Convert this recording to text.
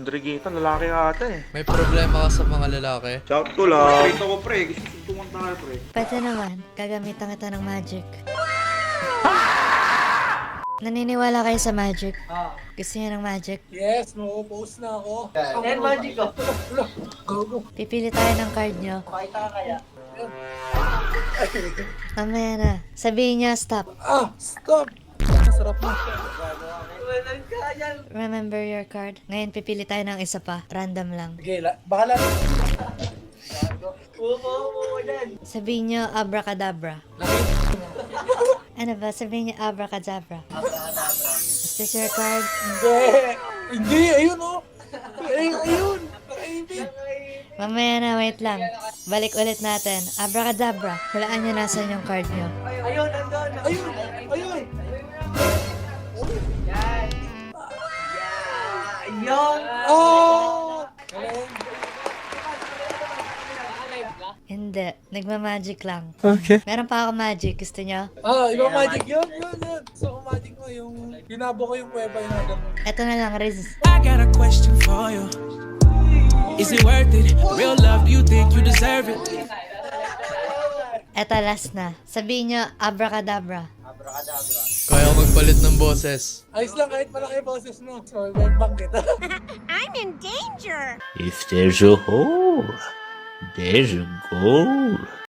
Rodriguito, lalaki ata eh. May problema ka sa mga lalaki? Shout ko lang. Dito ko pre, gusto ko pumunta ka pre. Pwede naman, gagamitan kita ng magic. Naniniwala kayo sa magic? Gusto niyo ng magic? Yes, post na ako. Ayan, magic ko. Go. Pipili tayo ng card nyo. Pakita ka kaya. Mamaya na. Sabihin niyo, stop. Stop! Masarap na. Walang kaya. Remember your card. Ngayon, pipili tayo ng isa pa. Random lang. Sige, bahala. Upo yan. Sabihin niyo, abracadabra. Ano ba? Sabihin niyo, abracadabra. Is this your card? Hindi, ayun oh. Ayun. Mamaya na, wait lang. Balik ulit natin. Abracadabra. Hulaan niyo nasan yung card niyo. Ayun, nandun. Ayun. Yan. Ayun. Oh! Hindi. Nagma-magic lang. Okay. Meron pa ako magic. Gusto niyo? Ibang magic yun. So, magic mo yung, binabo ko yung kuweba yung hanggang. Eto na lang, Riz. I got a question for you. Is it worth it? Real love, do you think you deserve it? Eto, last na. Sabihin niyo, abracadabra. Kaya ko magpalit ng boses. Ayos lang kahit malaki yung boses mo. So, may bang kita. If there's a hole, there's a goal.